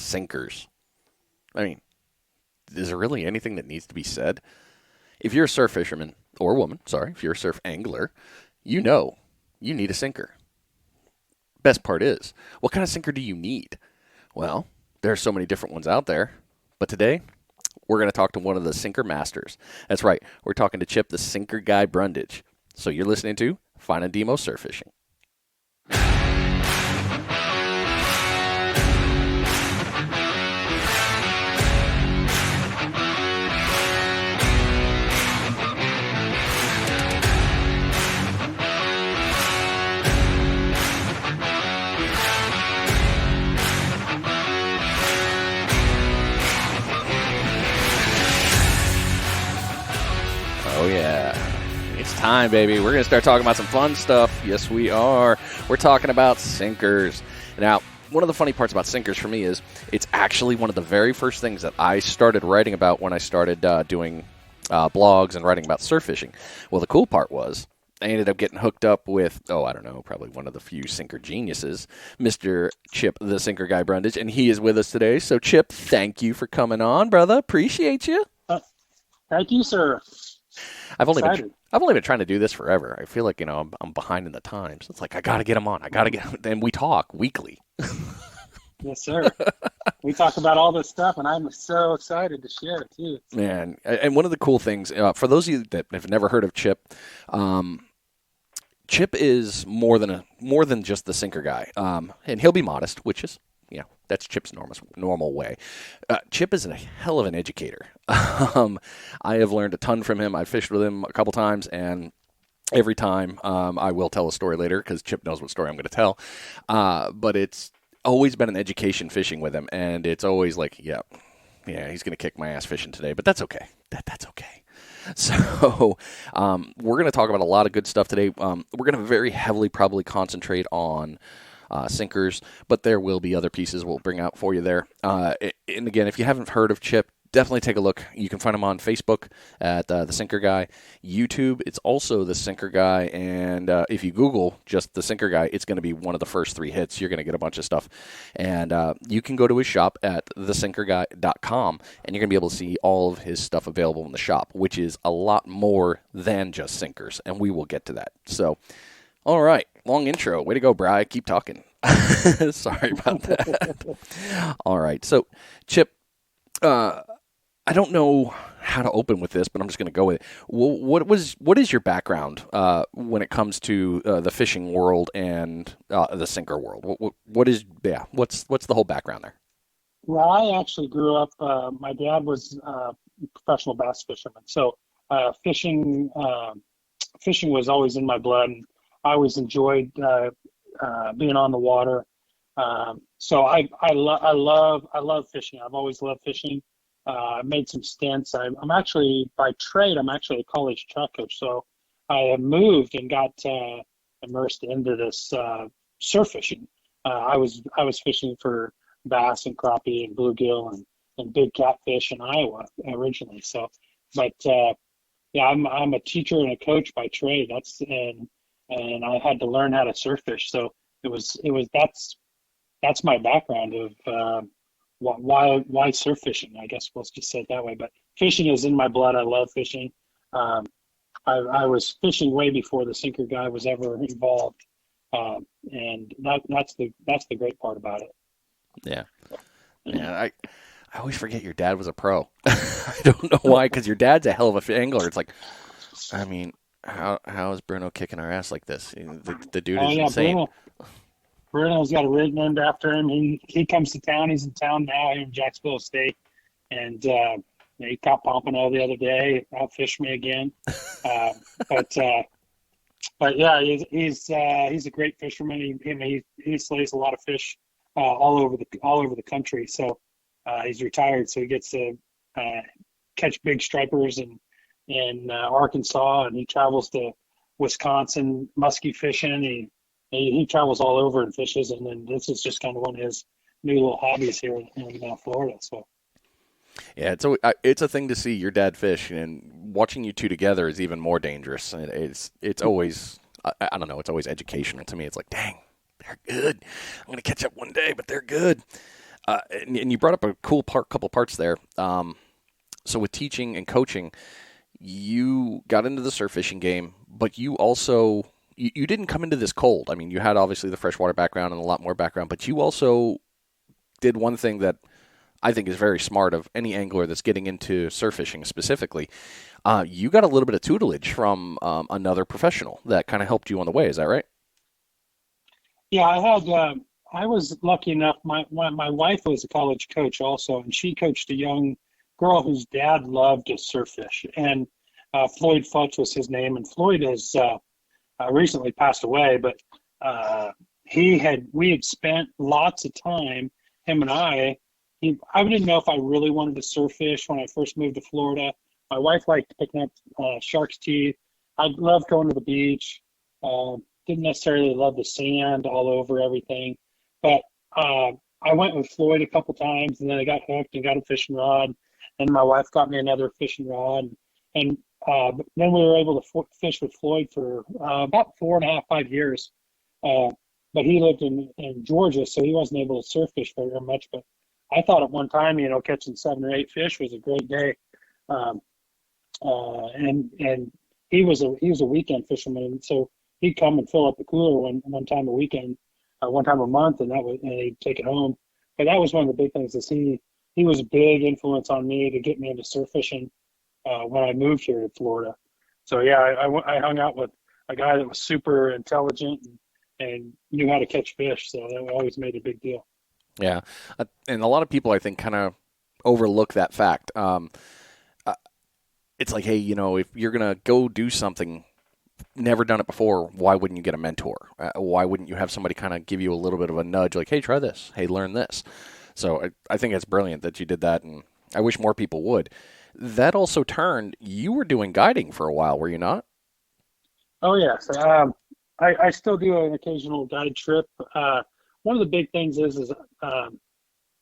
sinkers. I mean, is there really anything that needs to be said? If you're a surf fisherman, or woman, sorry, if you're a surf angler, you know you need a sinker. Best part is, what kind of sinker do you need? Well, there are so many different ones out there. But today, we're going to talk to one of the sinker masters. That's right, we're talking to Chip, the sinker guy Brundage. So you're listening to Finding Demo Surf Fishing. Oh, yeah. It's time, baby. We're going to start talking about some fun stuff. Yes, we are. We're talking about sinkers. Now, one of the funny parts about sinkers for me is it's actually one of the very first things that I started writing about when I started doing blogs and writing about surf fishing. Well, the cool part was I ended up getting hooked up with, I don't know, probably one of the few sinker geniuses, Mr. Chip, the sinker guy Brundage, and he is with us today. So, Chip, thank you for coming on, brother. Appreciate you. Thank you, sir. I've only been trying to do this forever. I feel like, I'm behind in the times. It's like, I got to get him on. And we talk weekly. Yes, sir. We talk about all this stuff, and I'm so excited to share it, too. Man, and one of the cool things, for those of you that have never heard of Chip, Chip is more than just the sinker guy. And he'll be modest, which is, that's Chip's normal way. Chip is a hell of an educator. I have learned a ton from him. I've fished with him a couple times, and every time I will tell a story later because Chip knows what story I'm going to tell. But it's always been an education fishing with him, and it's always like, yeah, he's going to kick my ass fishing today, but that's okay. That's okay. So we're going to talk about a lot of good stuff today. We're going to very heavily probably concentrate on sinkers, but there will be other pieces we'll bring out for you there. And again, if you haven't heard of Chip, definitely take a look. You can find him on Facebook at The Sinker Guy. YouTube, it's also The Sinker Guy. And if you Google just The Sinker Guy, it's going to be one of the first 3 hits. You're going to get a bunch of stuff. And you can go to his shop at thesinkerguy.com, and you're going to be able to see all of his stuff available in the shop, which is a lot more than just sinkers. And we will get to that. So, all right. Long intro. Way to go, Bri. Keep talking. Sorry about that. All right. So, Chip, I don't know how to open with this, but I'm just going to go with it. What is your background when it comes to the fishing world and the sinker world? What's the whole background there? Well, I actually grew up, my dad was a professional bass fisherman, so fishing was always in my blood, and I always enjoyed being on the water. So I love fishing. I've always loved fishing. I made some stints. I'm actually, by trade, I'm actually a college track coach. So I have moved and got immersed into this surf fishing. I was fishing for bass and crappie and bluegill and big catfish in Iowa originally. So, but I'm a teacher and a coach by trade. And I had to learn how to surf fish. So that's my background of why surf fishing. I guess we'll just say it that way. But fishing is in my blood. I love fishing. I was fishing way before the sinker guy was ever involved, and that's the great part about it. Yeah. I always forget your dad was a pro. I don't know why, because your dad's a hell of a angler. It's like, I mean, how is Bruno kicking our ass like this? The dude is insane. Bruno's got a rig named after him. He comes to town. He's in town now here in Jacksonville State, and he caught pompano the other day. Outfished me again, but yeah, he's a great fisherman. He slays a lot of fish all over the country. So he's retired, so he gets to catch big stripers in Arkansas, and he travels to Wisconsin muskie fishing. He travels all over and fishes, and then this is just kind of one of his new little hobbies here in Florida. So, yeah, it's a thing to see your dad fish, and watching you two together is even more dangerous. It's always, I don't know, it's always educational to me. It's like, dang, they're good. I'm gonna catch up one day, but they're good. And you brought up a cool couple parts there. So with teaching and coaching, you got into the surf fishing game, but you also you didn't come into this cold. I mean, you had obviously the freshwater background and a lot more background, but you also did one thing that I think is very smart of any angler that's getting into surf fishing specifically. You got a little bit of tutelage from another professional that kind of helped you on the way. Is that right? Yeah, I had. I was lucky enough. My wife was a college coach also, and she coached a young girl whose dad loved to surf fish. And Floyd Futz was his name, and Floyd has recently passed away. But we had spent lots of time, him and I. I didn't know if I really wanted to surf fish when I first moved to Florida. My wife liked picking up shark's teeth. I loved going to the beach. Didn't necessarily love the sand all over everything, but I went with Floyd a couple times, and then I got hooked and got a fishing rod. And my wife got me another fishing rod, and then we were able to fish with Floyd for about 4.5, 5 years. Uh, but he lived in Georgia, so he wasn't able to surf fish very much. But I thought at one time, catching 7 or 8 fish was a great day. Um, and he was a weekend fisherman, so he'd come and fill up the cooler one time a weekend, one time a month, and he'd take it home. But that was one of the big things is he was a big influence on me to get me into surf fishing when I moved here to Florida. So yeah, I hung out with a guy that was super intelligent and knew how to catch fish, so that always made a big deal. Yeah, and a lot of people I think kind of overlook that fact. Uh, it's like, hey, if you're gonna go do something, never done it before, why wouldn't you get a mentor? Why wouldn't you have somebody kind of give you a little bit of a nudge, like, hey, try this, hey, learn this? So I think it's brilliant that you did that, and I wish more people would. That also turned, you were doing guiding for a while, were you not? Oh yes, I still do an occasional guide trip. One of the big things is um,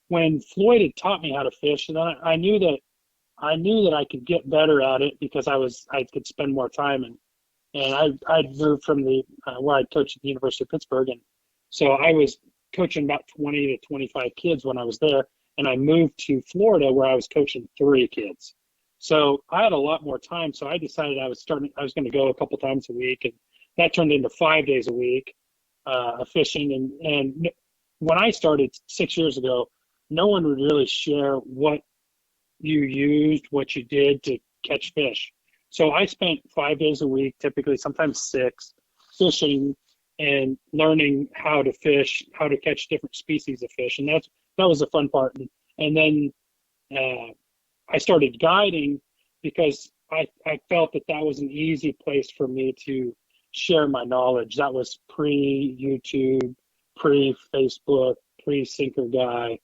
when Floyd had taught me how to fish, and I knew that I could get better at it because I could spend more time, and I'd moved from the where I coached at the University of Pittsburgh, and so I was coaching about 20 to 25 kids when I was there, and I moved to Florida where I was coaching 3 kids. So I had a lot more time, so I decided I was going to go a couple times a week, and that turned into 5 days a week of fishing. And when I started 6 years ago, no one would really share what you used, what you did to catch fish. So I spent 5 days a week, typically sometimes six, fishing and learning how to fish, how to catch different species of fish, and that was the fun part. And then uh, I started guiding because I felt that was an easy place for me to share my knowledge. That was pre YouTube, pre Facebook, pre Sinker Guy.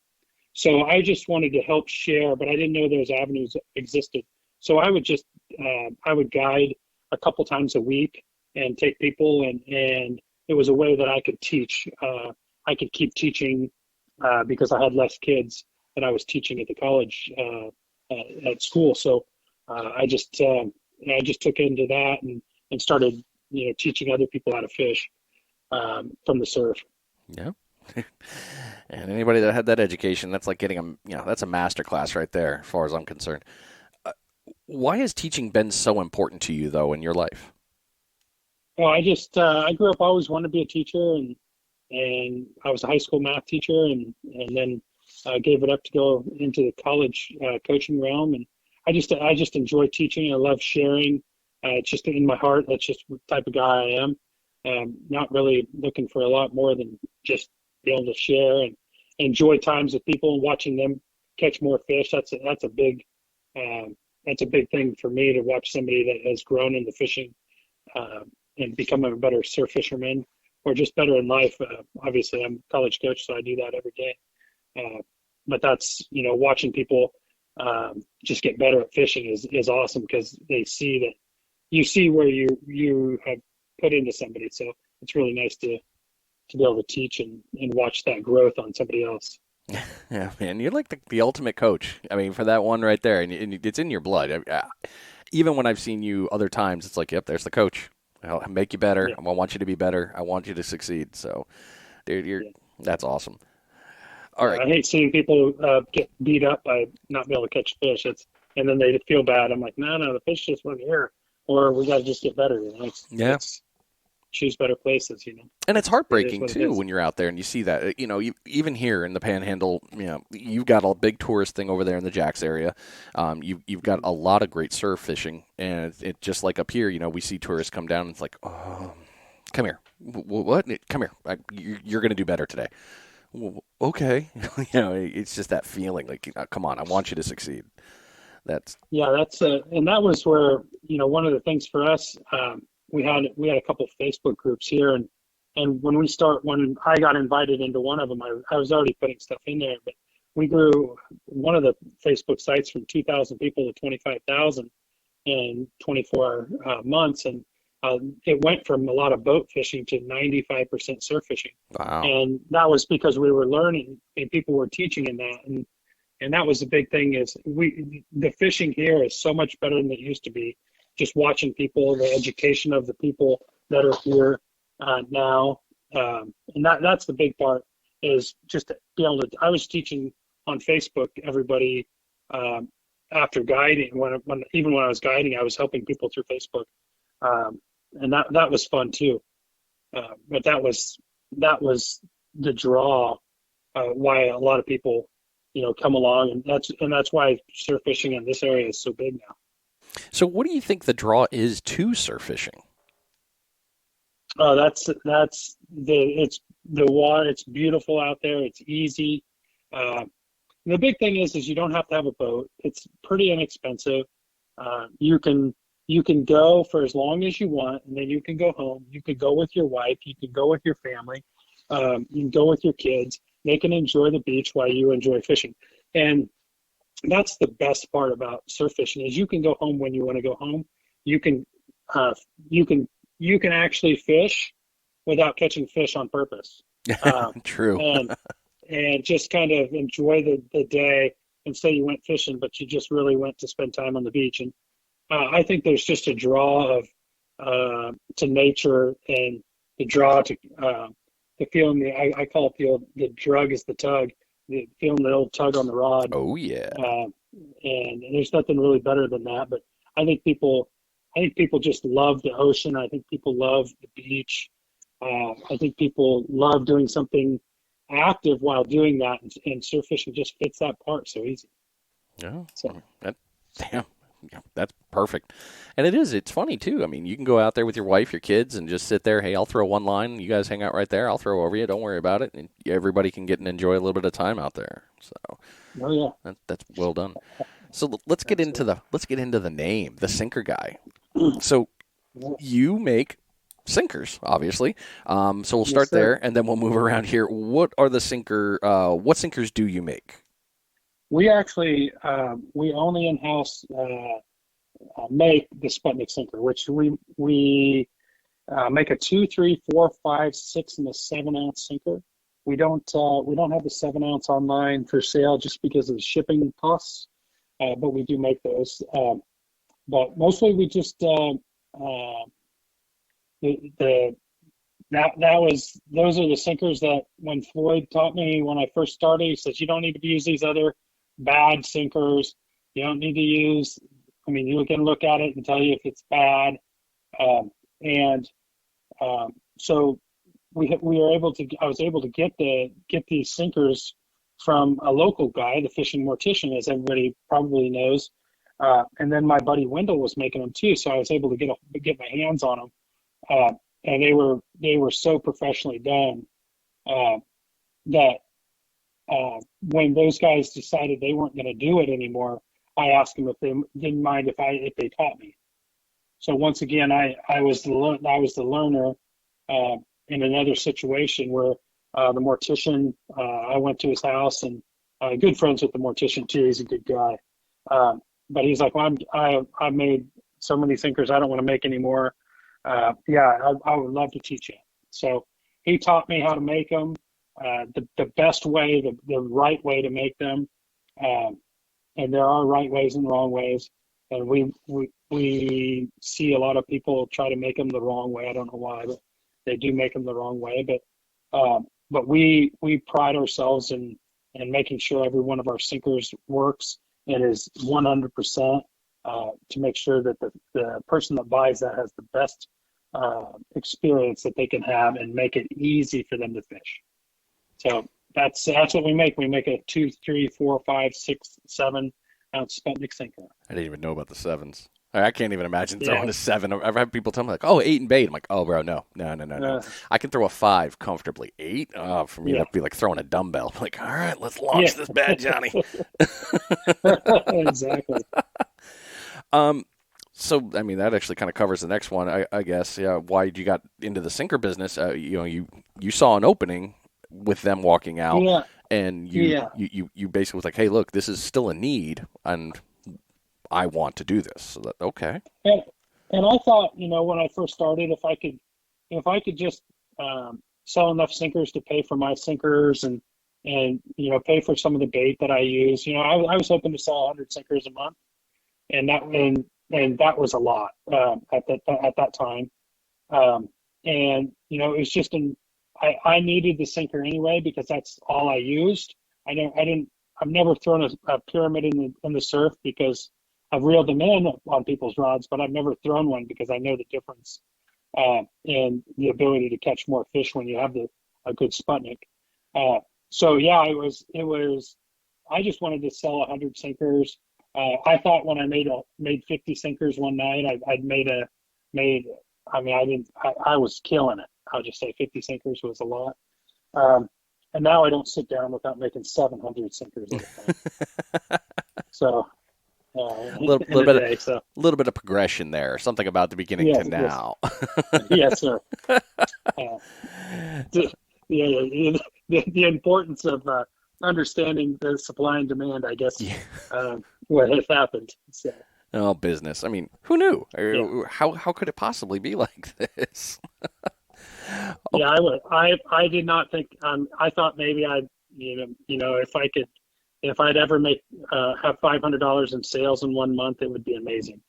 So I just wanted to help share, but I didn't know those avenues existed. So I would guide a couple times a week and take people, and it was a way that I could teach. I could keep teaching because I had less kids that I was teaching at the college at school. So I just took into that and started teaching other people how to fish from the surf. Yeah. And anybody that had that education, that's like getting that's a master class right there, as far as I'm concerned. Uh, why has teaching been so important to you, though, in your life? Well, I grew up always wanted to be a teacher, and I was a high school math teacher, and then gave it up to go into the college coaching realm, and I just enjoy teaching. I love sharing. It's just in my heart. That's just the type of guy I am. Not really looking for a lot more than just be able to share and enjoy times with people and watching them catch more fish. Um, that's a big thing for me to watch somebody that has grown in the fishing uh, and become a better surf fisherman or just better in life. Obviously, I'm a college coach, so I do that every day. But that's watching people just get better at fishing is awesome because they see that you see where you have put into somebody. So it's really nice to be able to teach and watch that growth on somebody else. Yeah, man, you're like the ultimate coach. I mean, for that one right there, and it's in your blood. Even when I've seen you other times, it's like, yep, there's the coach. I'll make you better. Yeah. I want you to be better. I want you to succeed. So, dude, Yeah. that's awesome. All right. I hate seeing people get beat up by not being able to catch fish. And then they feel bad. I'm like, no, the fish just weren't here, or we got to just get better. Yeah. It's choose better places. And it's It is heartbreaking what it too is. when you're out there and you see that. Even here in the Panhandle, you've got a big tourist thing over there in the Jacks area. You've got a lot of great surf fishing, and it just like up here. We see tourists come down and it's like, oh, come here, what? Come here, you're going to do better today. Okay, it's just that feeling like, come on, I want you to succeed. That's Yeah, and that was where, one of the things for us, we had a couple of Facebook groups here, and when I got invited into one of them, I was already putting stuff in there, but we grew one of the Facebook sites from 2,000 people to 25,000 in 24 months, and it went from a lot of boat fishing to 95% surf fishing, wow. and that was because we were learning and people were teaching in that, and that was the big thing is the fishing here is so much better than it used to be. Just watching people, the education of the people that are here now, and that's the big part is just to be able to. I was teaching on Facebook everybody after guiding even when I was guiding, I was helping people through Facebook, and that was fun too. But that was the draw why a lot of people come along, and that's why surf fishing in this area is so big now. So, what do you think the draw is to surf fishing? Oh, it's the water. It's beautiful out there. It's easy. Uh, the big thing is you don't have to have a boat. It's pretty inexpensive. You can go for as long as you want, and then you can go home. You can go with your wife. You can go with your family. You can go with your kids. They can enjoy the beach while you enjoy fishing. And that's the best part about surf fishing is you can go home when you want to go home. You can uh, you can you can actually fish without catching fish on purpose, uh, True. and and just kind of enjoy the day and say you went fishing, but you just really went to spend time on the beach. And I think there's just a draw of to nature and the draw to the feeling. I call it the drug is the tug, the feeling the old tug on the rod. Oh yeah. Uh, and there's nothing really better than that. But I think people, I think people just love the ocean. I think people love the beach. I think people love doing something active while doing that, and surf fishing just fits that part so easy. Yeah. So That, damn. Yeah, that's perfect. And it is. It's funny too. I mean, you can go out there with your wife, your kids, and just sit there. Hey, I'll throw one line. You guys hang out right there. I'll throw over you. Don't worry about it. And everybody can get and enjoy a little bit of time out there. So oh yeah, that's well done. So let's get into absolutely. the name, the sinker guy. So you make sinkers, obviously. So we'll Yes, start sir. there, and then we'll move around here. What are the sinker? What sinkers do you make? We actually we only in-house make the Sputnik sinker, which we make a 2, 3, 4, 5, 6, and a 7 ounce sinker. We don't have the 7 ounce online for sale just because of the shipping costs, but we do make those. But mostly we just the that was those are the sinkers that when Floyd taught me when I first started, he says you don't need to use these other bad sinkers. You don't need to use. I mean, you can look at it and tell you if it's bad. And so we were able to. I was able to get these sinkers from a local guy, the fishing mortician, as everybody probably knows. And then my buddy Wendell was making them too, so I was able to get my hands on them. And they were so professionally done uh, that when those guys decided they weren't going to do it anymore, I asked them if they didn't mind if they taught me. So once again, I was the learner in another situation where the mortician I went to his house and good friends with the mortician too. He's a good guy, but he's like, well, I made so many thinkers, I don't want to make any more. Yeah, I would love to teach you. So he taught me how to make them, the best way, the right way to make them. Um, and there are right ways and wrong ways. And we see a lot of people try to make them the wrong way. I don't know why, but they do make them the wrong way. But we pride ourselves in and making sure every one of our sinkers works and is 100%, to make sure that the person that buys that has the best experience that they can have and make it easy for them to fish. So that's what we make. We make a 2, 3, 4, 5, 6, 7 ounce Sputnik sinker. I didn't even know about the sevens. I can't even imagine throwing Yeah. a 7. I've had people tell me like, "Oh, 8 and bait." I'm like, "Oh, bro, no. I can throw a 5 comfortably. 8, oh, for me Yeah. that'd be like throwing a dumbbell. I'm like, all right, let's launch this bad Johnny. Exactly. So I mean that actually kind of covers the next one, I guess. Yeah, why you got into the sinker business? You saw an opening with them walking out, Yeah. and Yeah. you basically was like, hey, look, this is still a need, and I want to do this. So that, okay. And I thought, when I first started, if I could just sell enough sinkers to pay for my sinkers and pay for some of the bait that I use, I was hoping to sell 100 sinkers a month, and that was a lot at that time. And it was just I needed the sinker anyway because that's all I used. I've never thrown a pyramid in the surf because I've reeled them in on people's rods, but I've never thrown one because I know the difference in the ability to catch more fish when you have a good Sputnik. So yeah, I just wanted to sell 100 sinkers. I thought when I made 50 sinkers one night, I was killing it. I'll just say 50 sinkers was a lot. And now I don't sit down without making 700 sinkers at a time. So, little bit of progression there. Something about the beginning yes, to now. yes, sir. The importance of understanding the supply and demand, I guess, Yeah. what has happened. So, Oh, business. I mean, who knew? yeah. How could it possibly be like this? Yeah, I did not think. I thought maybe if I'd ever have $500 in sales in one month, it would be amazing.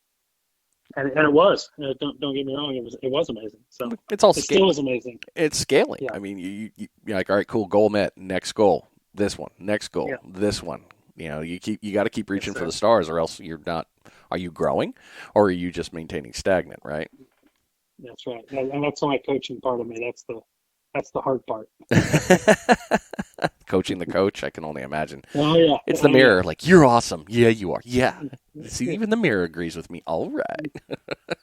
And it was. Don't get me wrong. It was amazing. So It's all it still is amazing. It's scaling. Yeah. I mean, you're like, all right, cool, goal met. Next goal, this one. Next goal, Yeah. this one. You got to keep reaching Yes, for sir. the stars, or else you're not. Are you growing, or are you just maintaining stagnant? Right. That's right. And that's my coaching part of me. That's the hard part. Coaching the coach, I can only imagine. Oh yeah. It's the Oh mirror. yeah. Like, you're awesome. Yeah, you are. Yeah. See, even the mirror agrees with me. All right.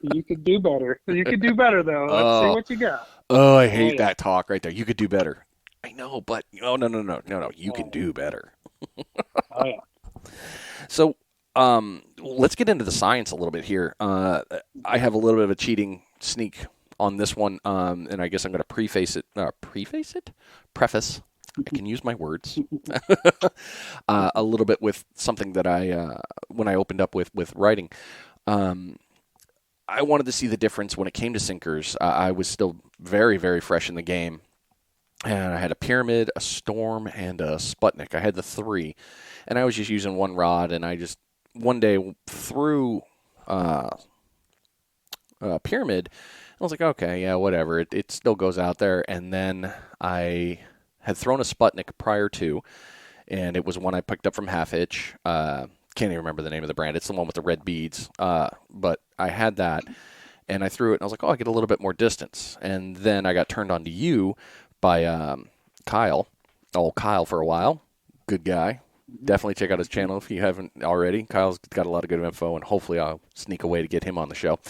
You could do better. You could do better though. Let's see Oh, what you got. I Oh hate yeah. that talk right there. You could do better. I know, but no. You can Oh, do better. oh yeah. So, let's get into the science a little bit here. I have a little bit of a cheating sneak on this one, and I guess I'm going to preface. I can use my words a little bit with something that when I opened up with writing, I wanted to see the difference when it came to sinkers. I was still very, very fresh in the game. And I had a pyramid, a storm, and a Sputnik. I had the 3, and I was just using one rod. And I just one day threw a pyramid. I was like, okay, yeah, whatever. It still goes out there. And then I had thrown a Sputnik prior to, and it was one I picked up from Half Hitch. Can't even remember the name of the brand. It's the one with the red beads. But I had that, and I threw it, and I was like, oh, I get a little bit more distance. And then I got turned on to you by Kyle. Oh, Kyle for a while. Good guy. Definitely check out his channel if you haven't already. Kyle's got a lot of good info, and hopefully I'll sneak a way to get him on the show.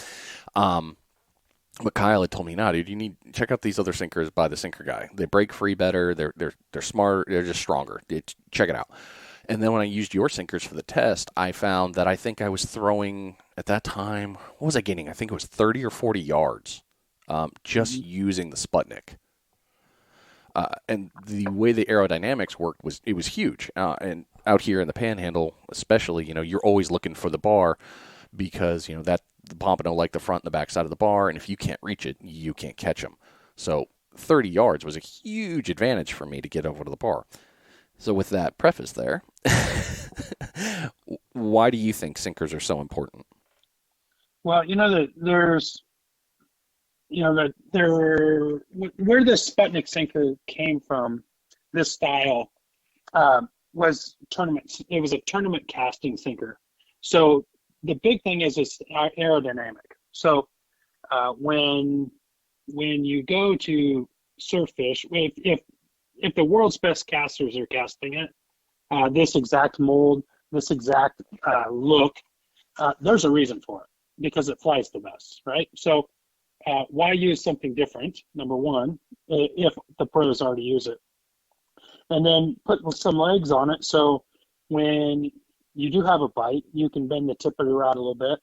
But Kyle had told me, "No, dude, you need check out these other sinkers by the Sinker Guy. They break free better. They're smart. They're just stronger. Check it out." And then when I used your sinkers for the test, I found that I think I was throwing at that time. What was I getting? I think it was 30 or 40 yards, just using the Sputnik. And the way the aerodynamics worked was huge. And out here in the Panhandle, especially, you're always looking for the bar because that the pompano like the front and the back side of the bar, and if you can't reach it, you can't catch them. So 30 yards was a huge advantage for me to get over to the bar. So with that preface there, why do you think sinkers are so important? Well, where the Sputnik sinker came from, this style. was tournaments. It was a tournament casting sinker. So the big thing is it's aerodynamic. So when you go to surf fish, if the world's best casters are casting it, this exact mold, this exact look, there's a reason for it because it flies the best, right? So why use something different? Number one, if the pros already use it, and then put some legs on it. So when you do have a bite, you can bend the tip of the rod a little bit,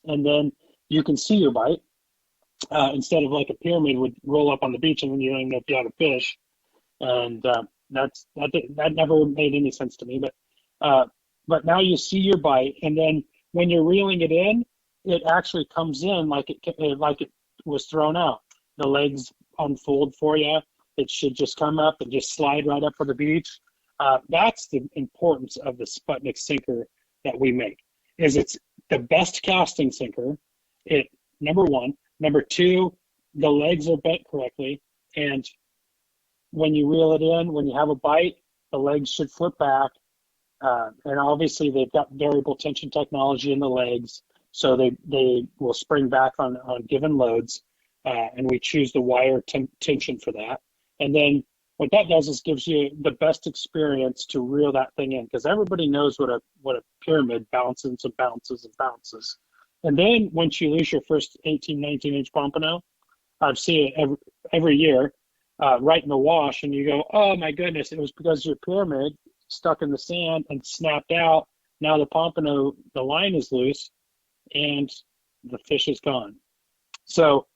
and then you can see your bite instead of like a pyramid would roll up on the beach and then you don't even know if you had a fish. And that never made any sense to me. But now you see your bite, and then when you're reeling it in, it actually comes in like it was thrown out. The legs unfold for you. It should just come up and just slide right up on the beach. That's the importance of the Sputnik sinker that we make. Is it's the best casting sinker. It number one. Number two, the legs are bent correctly, and when you reel it in, when you have a bite, the legs should flip back. And obviously they've got variable tension technology in the legs, so they will spring back on given loads. And we choose the wire tension for that. And then what that does is gives you the best experience to reel that thing in, because everybody knows what a pyramid bounces and bounces and bounces. And then once you lose your first 18, 19-inch pompano, I've seen it every year, right in the wash, and you go, oh my goodness, it was because your pyramid stuck in the sand and snapped out. Now the pompano, the line is loose, and the fish is gone. So,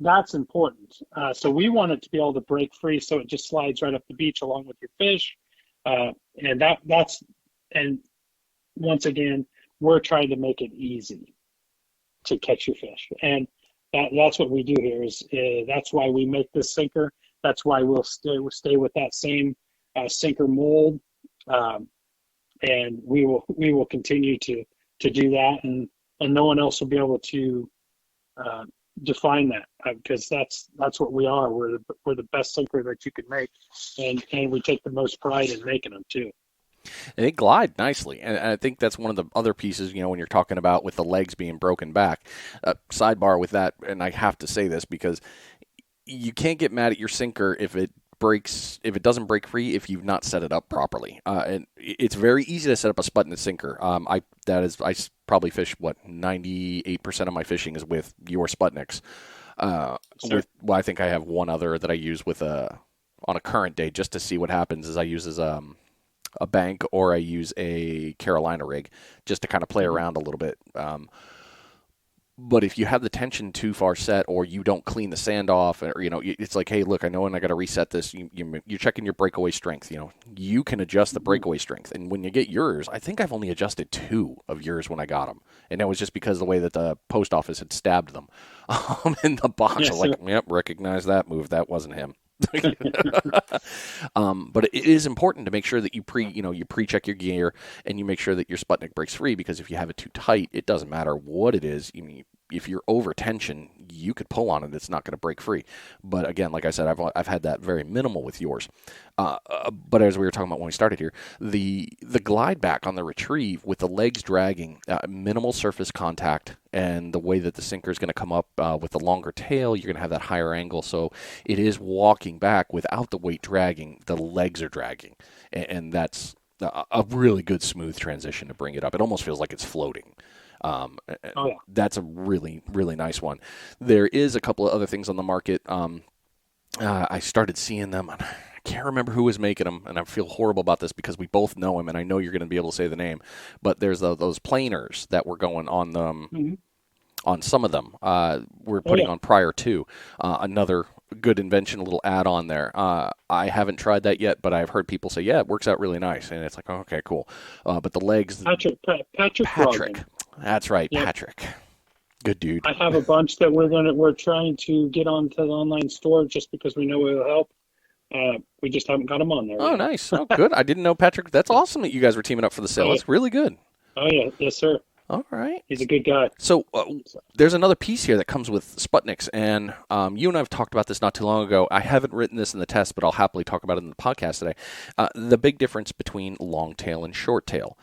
that's important. So we want it to be able to break free, so it just slides right up the beach along with your fish. And once again, we're trying to make it easy to catch your fish, and that's what we do here. Is that's why we make this sinker. That's why we'll stay with that same sinker mold, and we will continue to do that, and no one else will be able to define that, because that's what we are. We're the best sinker that you can make, and we take the most pride in making them too. And they glide nicely. And I think that's one of the other pieces, when you're talking about with the legs being broken back. Sidebar with that, and I have to say this because you can't get mad at your sinker if it doesn't break free if you've not set it up properly. And it's very easy to set up a Sputnik sinker. I probably fish 98% of my fishing is with your Sputniks. Sure. I think I have one other that I use with on a current day just to see what happens. Is I use as a bank, or I use a Carolina rig just to kind of play around a little bit. But if you have the tension too far set, or you don't clean the sand off, or it's like, hey, look, I know when I got to reset this. You're checking your breakaway strength. You can adjust the breakaway strength, and when you get yours, I think I've only adjusted 2 of yours when I got them, and that was just because of the way that the post office had stabbed them in the box. Yes, I was like, yep, recognize that move. That wasn't him. But it is important to make sure that you pre-check your gear, and you make sure that your Sputnik breaks free, because if you have it too tight, it doesn't matter what it is. If you're over tension, you could pull on it; it's not going to break free. But again, like I said, I've had that very minimal with yours. But as we were talking about when we started here, the glide back on the retrieve with the legs dragging, minimal surface contact, and the way that the sinker is going to come up with the longer tail, you're going to have that higher angle. So it is walking back without the weight dragging. The legs are dragging, and that's a really good smooth transition to bring it up. It almost feels like it's floating. That's a really, really nice one. There is a couple of other things on the market. I started seeing them, and I can't remember who was making them, and I feel horrible about this because we both know him, and I know you're going to be able to say the name. But there's those planers that were going on them. On some of them, we're putting on prior to another good invention, a little add-on there. I haven't tried that yet, but I've heard people say, yeah, it works out really nice, and it's like, oh, okay, cool. But the legs, Patrick. That's right, yep. Patrick. Good dude. I have a bunch that we're trying to get onto the online store just because we know it will help. We just haven't got them on there. Oh, nice. Oh, good. I didn't know, Patrick. That's awesome that you guys were teaming up for the sale. That's really good. Oh, yeah. Yes, sir. All right. He's a good guy. So there's another piece here that comes with Sputniks, and you and I have talked about this not too long ago. I haven't written this in the test, but I'll happily talk about it in the podcast today. The big difference between longtail and shorttail.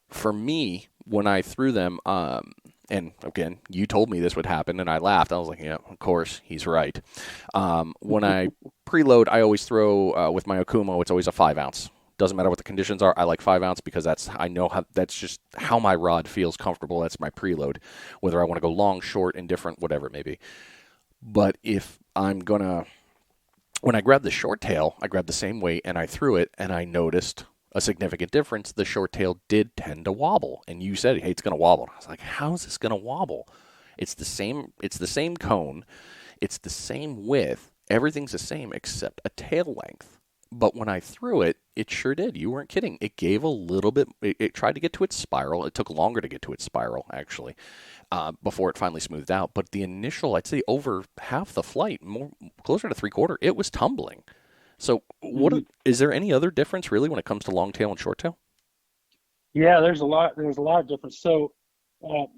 For me, when I threw them, and again, you told me this would happen, and I laughed. I was like, yeah, of course, he's right. When I preload, I always throw with my Okumo, it's always a 5-ounce. Doesn't matter what the conditions are. I like 5-ounce because that's just how my rod feels comfortable. That's my preload, whether I want to go long, short, indifferent, whatever it may be. But if I'm gonna, when I grabbed the short tail, I grabbed the same weight and I threw it, and I noticed a significant difference. The short tail did tend to wobble, and you said, "Hey, it's gonna wobble." And I was like, "How is this gonna wobble? It's the same. It's the same cone. It's the same width. Everything's the same except a tail length." But when I threw it, it sure did. You weren't kidding. It gave a little bit. It tried to get to its spiral. It took longer to get to its spiral, actually, before it finally smoothed out. But the initial, I'd say over half the flight, closer to 3/4, it was tumbling. So is there any other difference really when it comes to longtail and shorttail? Yeah, there's a lot. There's a lot of difference. So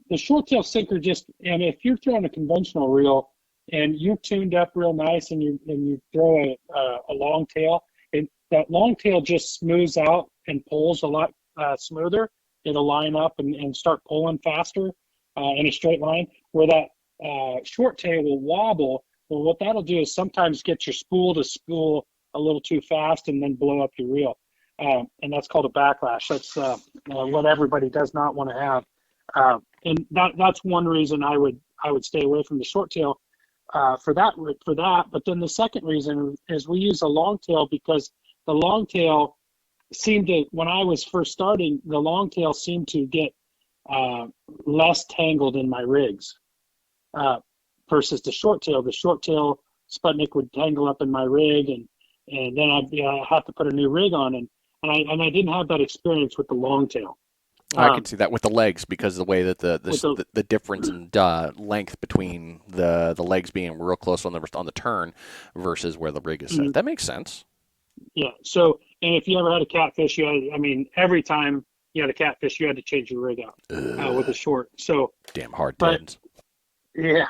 the short tail sinker and if you're throwing a conventional reel and you're tuned up real nice and you throw a long tail, that long tail just smooths out and pulls a lot smoother. It'll line up and start pulling faster in a straight line. Where that short tail will wobble. Well, what that'll do is sometimes get your spool to spool a little too fast and then blow up your reel. And that's called a backlash. That's what everybody does not want to have. And that's one reason I would stay away from the short tail for that. But then the second reason is we use a long tail because the long tail when I was first starting, the long tail seemed to get less tangled in my rigs versus the short tail. The short tail Sputnik would tangle up in my rig, and then I'd have to put a new rig on, and I didn't have that experience with the long tail. I can see that with the legs because of the way that the difference in length between the legs being real close on the turn versus where the rig is set. Mm-hmm. That makes sense. Yeah. So, and if you ever had a catfish, every time you had a catfish, you had to change your rig out with a short. So damn hard tens. Yeah.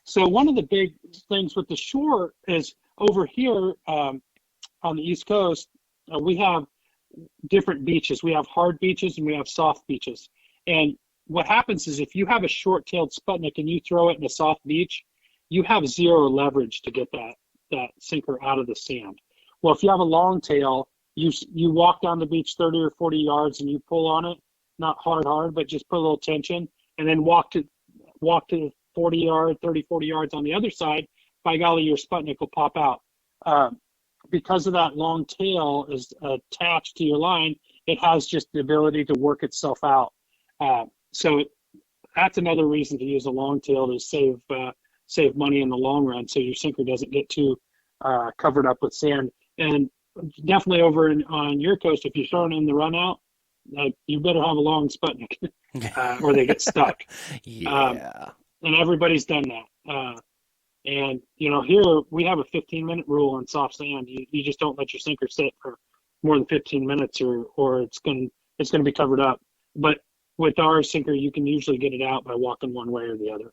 So one of the big things with the short is over here on the East Coast, we have different beaches. We have hard beaches and we have soft beaches. And what happens is if you have a short-tailed Sputnik and you throw it in a soft beach, you have zero leverage to get that sinker out of the sand. Well, if you have a long tail, you walk down the beach 30 or 40 yards and you pull on it, not hard, but just put a little tension, and then walk to 30, 40 yards on the other side. By golly, your Sputnik will pop out. Because of that long tail is attached to your line, it has just the ability to work itself out. So that's another reason to use a long tail to save money in the long run, so your sinker doesn't get too covered up with sand. And definitely over on your coast, if you're throwing in the run out, you better have a long Sputnik or they get stuck. Yeah. And everybody's done that. And here we have a 15-minute rule on soft sand. You just don't let your sinker sit for more than 15 minutes, or it's going to be covered up. But with our sinker, you can usually get it out by walking one way or the other.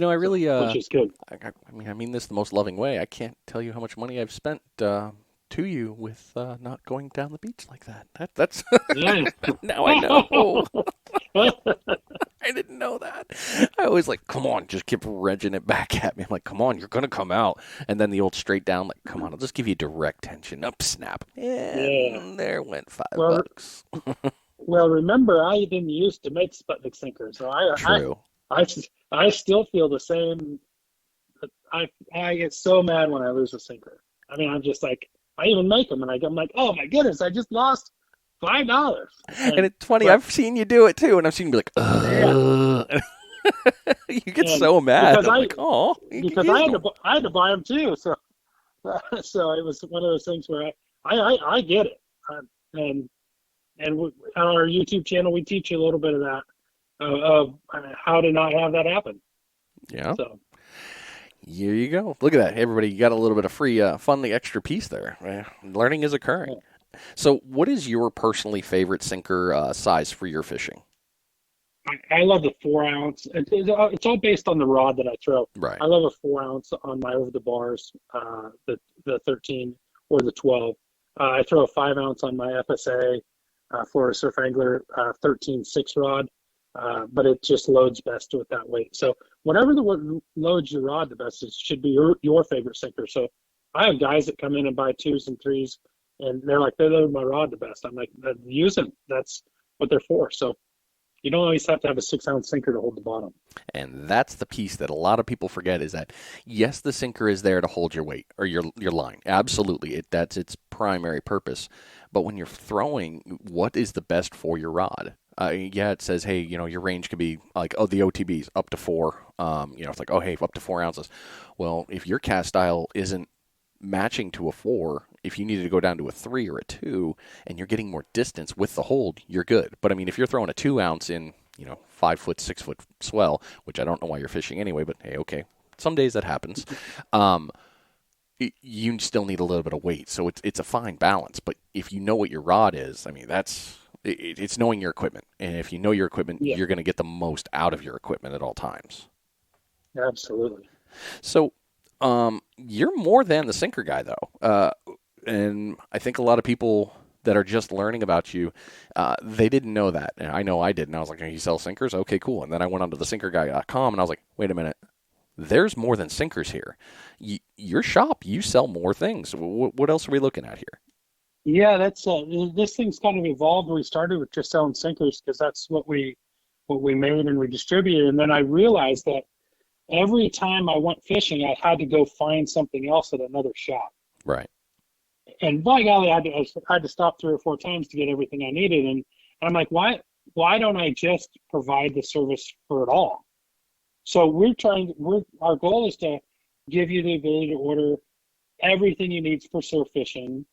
I really which is good. I mean this the most loving way. I can't tell you how much money I've spent to you with not going down the beach like that. That's yeah. Now I know. I didn't know that. I always come on, just keep wrenching it back at me. I'm like, come on, you're going to come out. And then the old straight down, come on, I'll just give you direct tension. Up, snap. And there went $5. Well, remember, I didn't used to make Sputnik sinkers. So True. I still feel the same. I get so mad when I lose a sinker. I mean, I'm just like, I even make them, and I'm like, oh my goodness, I just lost $5. And it's funny, I've seen you do it too, and I've seen you be like, ugh. Yeah. You get so mad. Because I had to buy them too. So it was one of those things where I get it. And on our YouTube channel, we teach you a little bit of that, of how to not have that happen. Yeah. So. Here you go. Look at that. Everybody, you got a little bit of free, fun, extra piece there. Learning is occurring. Yeah. So what is your personally favorite sinker size for your fishing? I love the 4 ounce. It's all based on the rod that I throw. Right. I love a 4 ounce on my over the bars, the 13 or the 12. I throw a 5 ounce on my FSA, Florida Surf Angler 13 rod, but it just loads best with that weight. So whatever loads your rod the best, it should be your favorite sinker. So I have guys that come in and buy 2s and 3s, and they're like, they load my rod the best. I'm like, use them. That's what they're for. So you don't always have to have a 6 ounce sinker to hold the bottom. And that's the piece that a lot of people forget is that, yes, the sinker is there to hold your weight or your line. Absolutely. That's its primary purpose. But when you're throwing, what is the best for your rod? Yeah, it says, hey, your range could be like, oh, the OTBs up to 4. It's like, oh, hey, up to 4 ounces. Well, if your cast style isn't matching to a 4, if you needed to go down to a 3 or a 2 and you're getting more distance with the hold, you're good. But I mean, if you're throwing a 2 ounce in 5 foot, 6 foot swell, which I don't know why you're fishing anyway, but hey, okay, some days that happens. You still need a little bit of weight, so it's a fine balance. But if you know what your rod is, I mean, it's knowing your equipment, and if you know your equipment, Yeah, you're going to get the most out of your equipment at all times. absolutely. So, you're more than the sinker guy, though. And I think a lot of people that are just learning about you, they didn't know that. And I know I didn't. I was like, you sell sinkers? Okay, cool. And then I went onto the sinkerguy.com, and I was like, wait a minute. There's more than sinkers here. Your shop, you sell more things. What else are we looking at here? Yeah, that's this thing's kind of evolved. We started with just selling sinkers because that's what we made and we distributed. And then I realized that every time I went fishing, I had to go find something else at another shop. Right. And by golly, I had to stop 3 or 4 times to get everything I needed. And I'm like, why don't I just provide the service for it all? So our goal is to give you the ability to order everything you need for surf fishing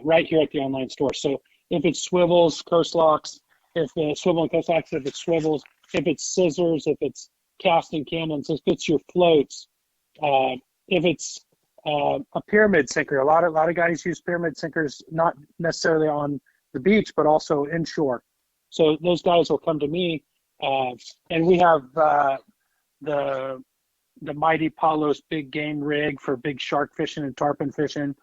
right here at the online store. So if it's swivels, coast locks, if it's swivel and coast locks, if it's swivels, if it's scissors, if it's casting cannons, if it's your floats, if it's a pyramid sinker. A lot of guys use pyramid sinkers, not necessarily on the beach, but also inshore. So those guys will come to me, and we have the mighty Palos big game rig for big shark fishing and tarpon fishing.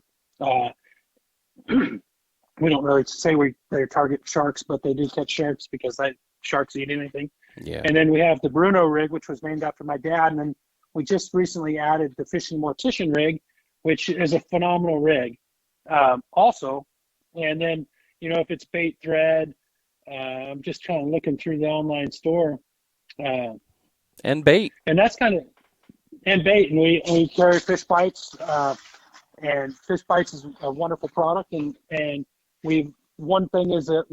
We don't really say they target sharks, but they do catch sharks because sharks eat anything. Yeah. And then we have the Bruno rig, which was named after my dad. And then we just recently added the Fishing Mortician rig, which is a phenomenal rig also. And then, if it's bait thread, I'm just kind of looking through the online store. And bait. And that's and bait. And we carry fish bites. And fish bites is a wonderful product. And one thing is that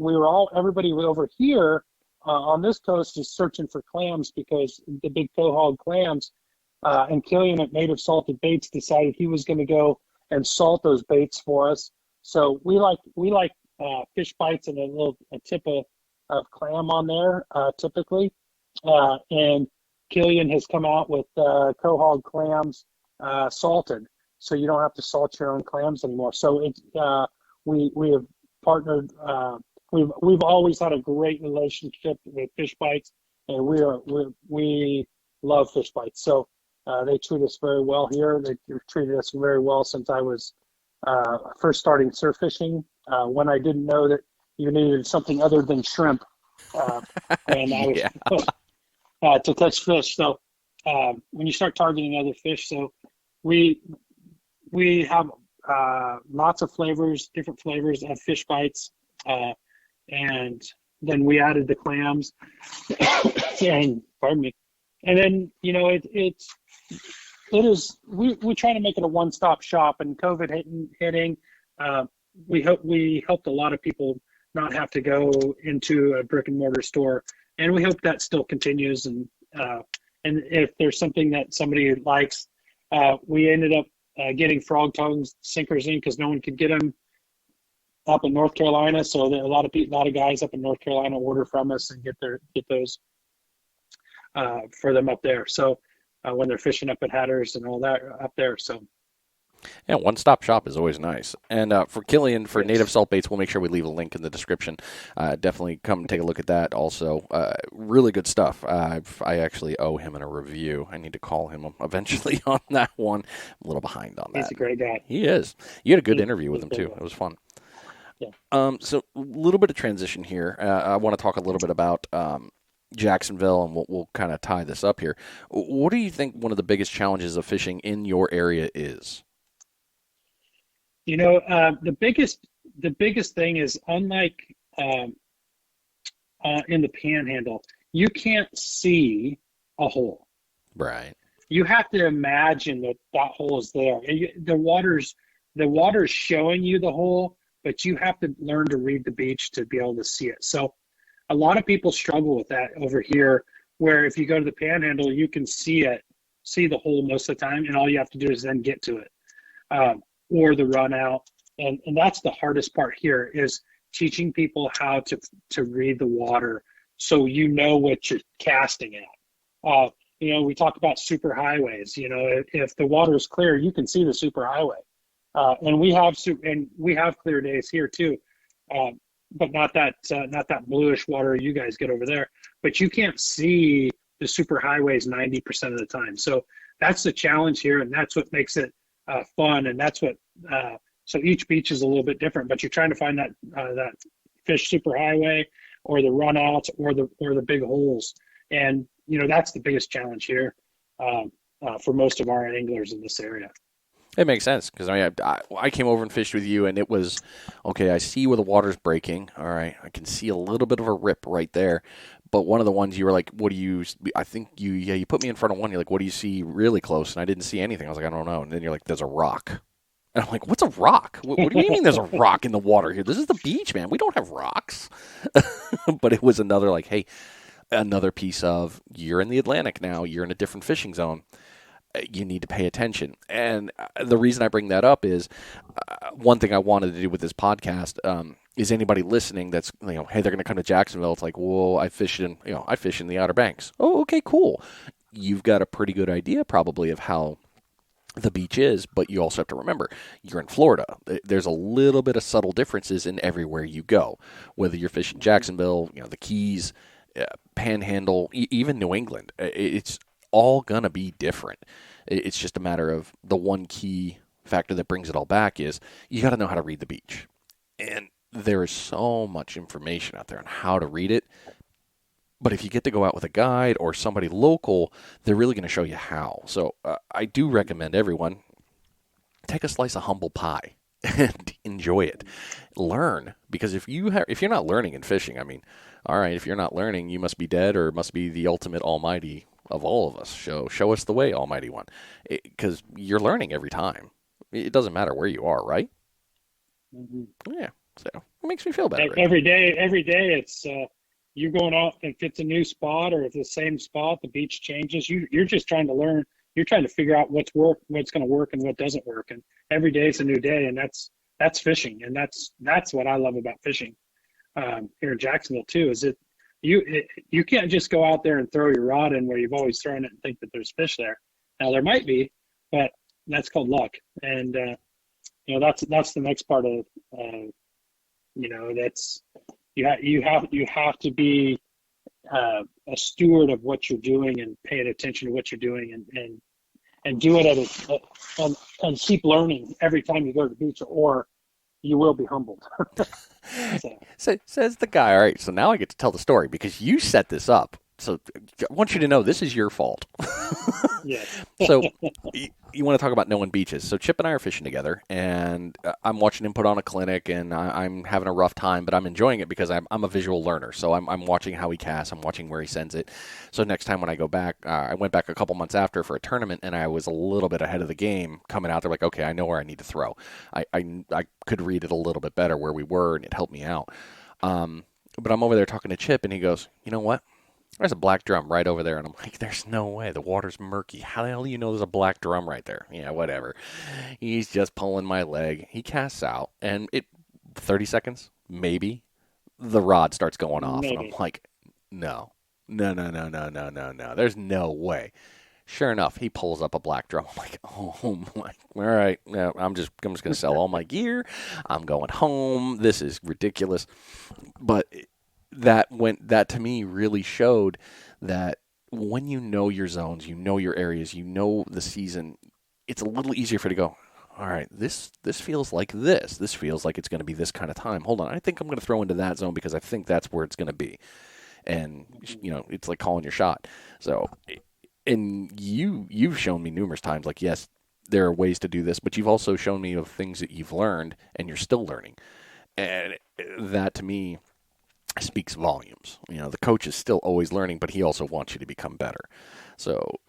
everybody over here on this coast is searching for clams because the big quahog clams, and Killian at Native Salted Baits decided he was going to go and salt those baits for us. So we like fish bites and a tip of clam on there typically. And Killian has come out with quahog clams salted, so you don't have to salt your own clams anymore. So it's we have partnered. We've always had a great relationship with Fish Bites, and we love Fish Bites. So they treat us very well here. They've treated us very well since I was first starting surf fishing, when I didn't know that you needed something other than shrimp, and I was to catch fish. So when you start targeting other fish, so we have lots of different flavors of Fish Bites. And then we added the clams, and pardon me. And then we try to make it a one-stop shop. And COVID hitting, we helped a lot of people not have to go into a brick and mortar store, and we hope that still continues. And if there's something that somebody likes, we ended up getting frog tongue sinkers in because no one could get them up in North Carolina, so a lot of guys up in North Carolina order from us and get those for them up there. So when they're fishing up at Hatters and all that up there, so Yeah, one-stop shop is always nice. And for Killian, for native Yes. salt baits, we'll make sure we leave a link in the description. Definitely come take a look at that. Also, really good stuff. I actually owe him a review. I need to call him eventually on that one. I'm a little behind on He's that. a great guy. He is. You had a good interview with He's him a too. good guy. It was fun. Yeah. So a little bit of transition here. I want to talk a little bit about Jacksonville, and we'll kind of tie this up here. What do you think one of the biggest challenges of fishing in your area is? The biggest thing is, unlike in the Panhandle, you can't see a hole. Right. You have to imagine that that hole is there. The water's showing you the hole, but you have to learn to read the beach to be able to see it. So a lot of people struggle with that over here, where if you go to the Panhandle, you can see the hole most of the time, and all you have to do is then get to it, or the run out. And that's the hardest part here, is teaching people how to read the water, so you know what you're casting at. We talk about super highways. If the water is clear, you can see the super highway, and we have clear days here too, but not that bluish water you guys get over there. But you can't see the super highways 90% of the time. So that's the challenge here, and that's what makes it fun, and that's what. So each beach is a little bit different, but you're trying to find that fish superhighway, or the runouts, or the big holes, and that's the biggest challenge here, for most of our anglers in this area. It makes sense because I came over and fished with you, and it was okay. I see where the water's breaking. All right, I can see a little bit of a rip right there. But one of the ones you were like, "What do you?" I think you put me in front of one. You're like, "What do you see really close?" And I didn't see anything. I was like, "I don't know." And then you're like, "There's a rock." And I'm like, "What's a rock? What do you mean there's a rock in the water here? This is the beach, man. We don't have rocks." But it was another like, hey, another piece of you're in the Atlantic now. You're in a different fishing zone. You need to pay attention. And the reason I bring that up is one thing I wanted to do with this podcast is anybody listening that's, hey, they're going to come to Jacksonville. It's like, well, I fish in the Outer Banks. Oh, okay, cool. You've got a pretty good idea probably of how the beach is, but you also have to remember you're in Florida. There's a little bit of subtle differences in everywhere you go, whether you're fishing Jacksonville, the Keys, Panhandle, even New England. It's all gonna be different. It's just a matter of the one key factor that brings it all back is you got to know how to read the beach, and there is so much information out there on how to read it. But if you get to go out with a guide or somebody local, they're really going to show you how. So I do recommend everyone take a slice of humble pie and enjoy it. Learn, because if you're not learning in fishing, I mean, all right, if you're not learning, you must be dead, or must be the ultimate almighty of all of us. Show us the way, Almighty One, because you're learning every time. It doesn't matter where you are, right? Mhm. Yeah. So it makes me feel better. Every day it's you're going out. If it's a new spot, or if it's the same spot, the beach changes. You're just trying to learn. You're trying to figure out what's going to work, and what doesn't work. And every day is a new day, and that's fishing, and that's what I love about fishing here in Jacksonville too. Is you can't just go out there and throw your rod in where you've always thrown it and think that there's fish there. Now there might be, but that's called luck. And that's the next part of that's you have to be a steward of what you're doing, and paying attention to what you're doing, and do it and keep learning every time you go to the beach, or you will be humbled. So, So, says the guy. All right, so now I get to tell the story because you set this up. So I want you to know this is your fault. yes. So you want to talk about knowing beaches. So Chip and I are fishing together, and I'm watching him put on a clinic, and I'm having a rough time, but I'm enjoying it because I'm a visual learner. So I'm watching how he casts. I'm watching where he sends it. So next time when I go back, I went back a couple months after for a tournament, and I was a little bit ahead of the game coming out there like, okay, I know where I need to throw. I could read it a little bit better where we were, and it helped me out. But I'm over there talking to Chip, and he goes, you know what? There's a black drum right over there. And I'm like, there's no way. The water's murky. How the hell do you know there's a black drum right there? Yeah, whatever. He's just pulling my leg. He casts out, and 30 seconds, maybe, the rod starts going off. And I'm Maybe. like, no. No, no, no, no, no, no, no. There's no way. Sure enough, he pulls up a black drum. I'm like, oh my, all right, yeah, I'm just gonna sell all my gear. I'm going home. This is ridiculous. But that to me really showed that when you know your zones, you know your areas, you know the season, it's a little easier for you to go, all right, this feels like this. This feels like it's going to be this kind of time. Hold on, I think I'm going to throw into that zone because I think that's where it's going to be. And it's like calling your shot. So, and you've shown me numerous times, like, yes, there are ways to do this, but you've also shown me of things that you've learned and you're still learning. And that to me speaks volumes. The coach is still always learning, but he also wants you to become better. So,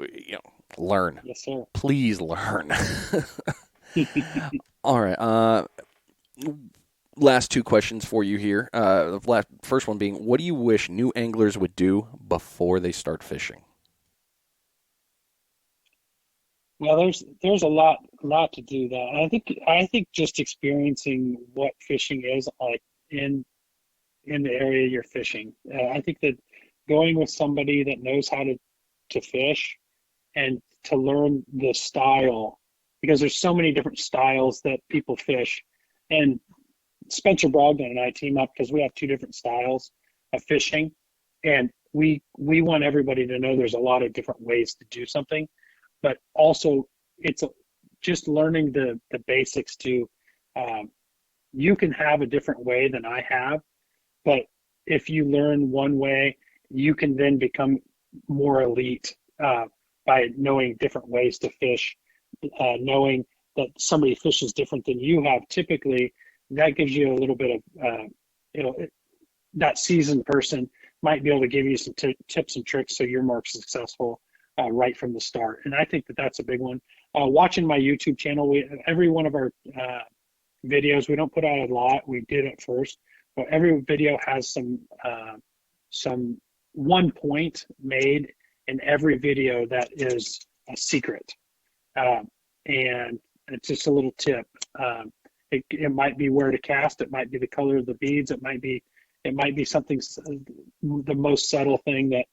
learn. Yes, sir. Please learn. All right. Last two questions for you here. The first one being, what do you wish new anglers would do before they start fishing? Well, there's a lot to do that. I think just experiencing what fishing is like in the area you're fishing. I think that going with somebody that knows how to fish and to learn the style, because there's so many different styles that people fish. And Spencer Brogdon and I team up because we have two different styles of fishing, and we want everybody to know there's a lot of different ways to do something, but also it's just learning the basics to you can have a different way than I have, but if you learn one way, you can then become more elite by knowing different ways to fish, knowing that somebody fishes different than you have typically. That gives you a little bit of, that seasoned person might be able to give you some tips and tricks so you're more successful right from the start. And I think that that's a big one. Watching my YouTube channel, every one of our videos, we don't put out a lot. We did at first, but every video has some one point made in every video that is a secret. And it's just a little tip. It might be where to cast. It might be the color of the beads. It might be something, the most subtle thing that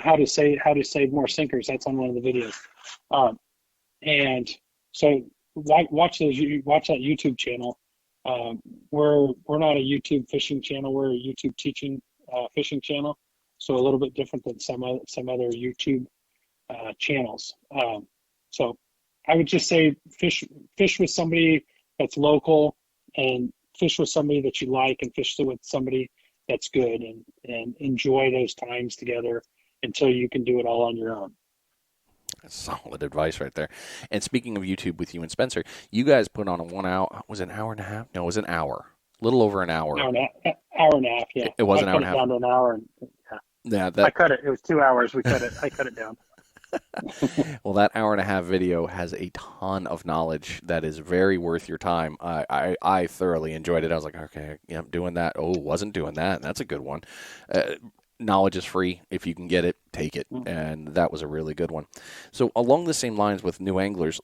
how to save more sinkers. That's on one of the videos. And so watch that YouTube channel. We're not a YouTube fishing channel. We're a YouTube teaching fishing channel. So a little bit different than some other YouTube channels. So I would just say fish with somebody that's local, and fish with somebody that you like, and fish with somebody that's good, and enjoy those times together until you can do it all on your own. That's solid advice right there. And speaking of YouTube with you and Spencer, you guys put on a 1 hour, was it an hour and a half? No, it was an hour. A little over an hour. Hour and a half, yeah. It was an hour and a half. I cut it down to an hour. And, yeah. I cut it. It was 2 hours. I cut it down. Well, that hour and a half video has a ton of knowledge that is very worth your time. I thoroughly enjoyed it. I was like, okay, yeah, I'm doing that. Oh, wasn't doing that. That's a good one. Knowledge is free. If you can get it, take it. And that was a really good one. So along the same lines with new anglers,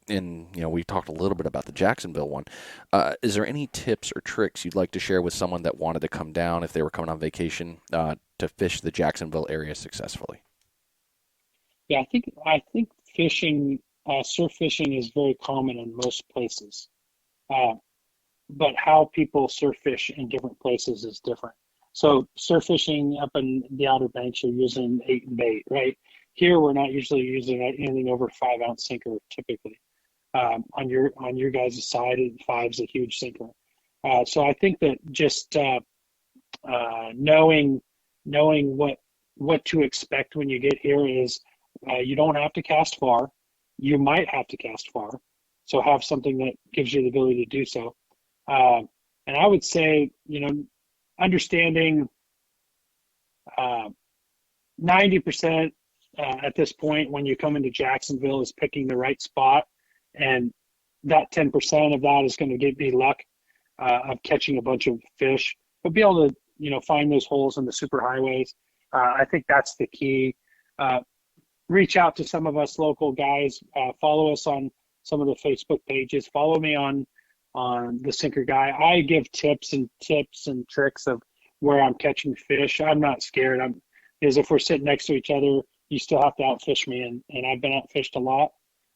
and we talked a little bit about the Jacksonville one. Is there any tips or tricks you'd like to share with someone that wanted to come down if they were coming on vacation to fish the Jacksonville area successfully? Yeah, I think fishing, surf fishing is very common in most places, but how people surf fish in different places is different. So surf fishing up in the Outer Banks, you're using 8 and bait, right? Here, we're not usually using anything over 5-ounce sinker typically. On your guys' side, 5 is a huge sinker. So I think that just knowing what to expect when you get here is. You don't have to cast far. You might have to cast far. So have something that gives you the ability to do so. And I would say, understanding 90% at this point when you come into Jacksonville is picking the right spot. And that 10% of that is going to be luck of catching a bunch of fish. But be able to, find those holes in the super highways. I think that's the key. Reach out to some of us local guys. Follow us on some of the Facebook pages. Follow me on the Sinker Guy. I give tips and tricks of where I'm catching fish. I'm not scared. Because if we're sitting next to each other, you still have to outfish me, and I've been outfished a lot.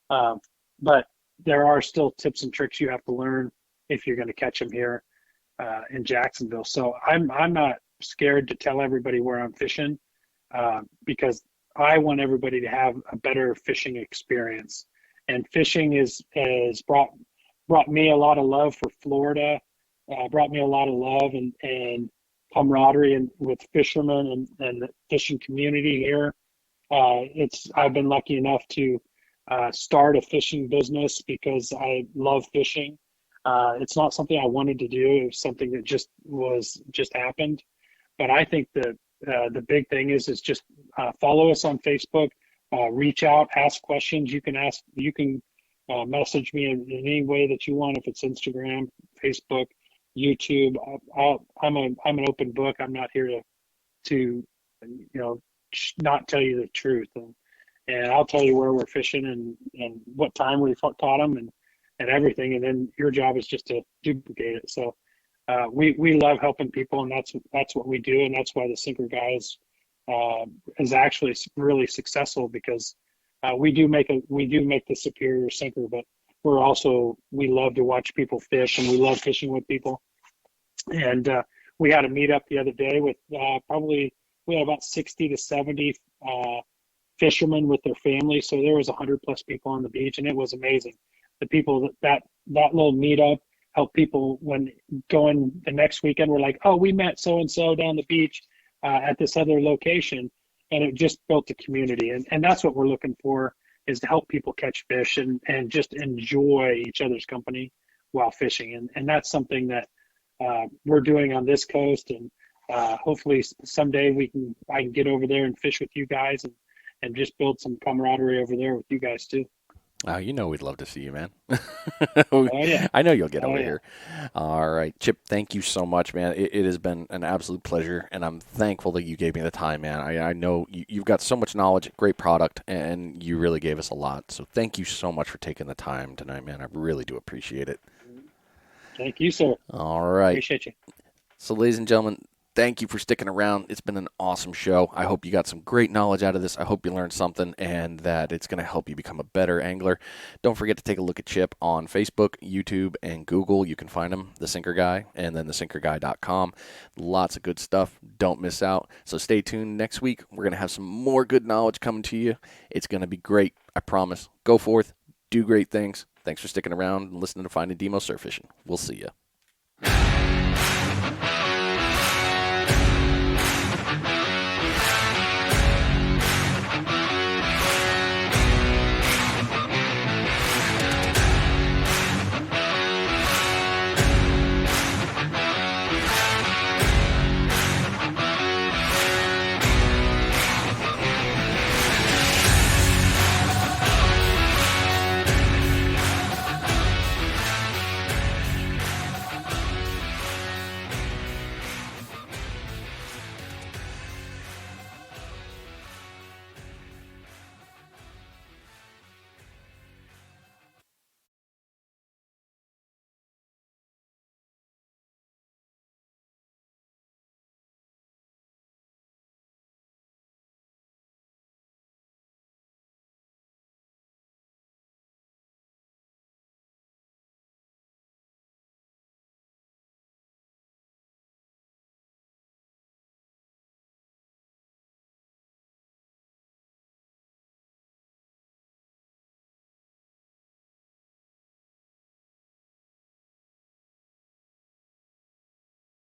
Um, but there are still tips and tricks you have to learn if you're going to catch them here in Jacksonville. So I'm not scared to tell everybody where I'm fishing because I want everybody to have a better fishing experience. And fishing has brought me a lot of love for Florida, brought me a lot of love and camaraderie and with fishermen and the fishing community here. It's I've been lucky enough to start a fishing business because I love fishing. It's not something I wanted to do. It was something that just happened. But I think that the big thing is just follow us on Facebook, reach out, ask questions. You can message me in any way that you want. If it's Instagram, Facebook, YouTube, I'm an open book. I'm not here to not tell you the truth, and I'll tell you where we're fishing and what time we caught them and everything. And then your job is just to duplicate it. So we love helping people, and that's what we do, and that's why the Sinker Guys is actually really successful because we do make the superior sinker, but we love to watch people fish, and we love fishing with people. And we had a meetup the other day with we had about 60 to 70 fishermen with their families, so there was 100+ people on the beach, and it was amazing. The people that little meetup help people when going the next weekend. We're like, oh, we met so and so down the beach at this other location, and it just built a community, and that's what we're looking for, is to help people catch fish and just enjoy each other's company while fishing, and that's something that we're doing on this coast, and hopefully someday I can get over there and fish with you guys and just build some camaraderie over there with you guys too. You know we'd love to see you, man. Oh yeah. I know you'll get Oh over yeah. here. All right, Chip, thank you so much, man. It has been an absolute pleasure, and I'm thankful that you gave me the time, man. I know you've got so much knowledge, great product, and you really gave us a lot. So thank you so much for taking the time tonight, man. I really do appreciate it. Thank you, sir. All right. Appreciate you. So, ladies and gentlemen, thank you for sticking around. It's been an awesome show. I hope you got some great knowledge out of this. I hope you learned something and that it's going to help you become a better angler. Don't forget to take a look at Chip on Facebook, YouTube, and Google. You can find him, The Sinker Guy, and then thesinkerguy.com. Lots of good stuff. Don't miss out. So stay tuned next week. We're going to have some more good knowledge coming to you. It's going to be great. I promise. Go forth. Do great things. Thanks for sticking around and listening to Finding Demo Surf Fishing. We'll see you.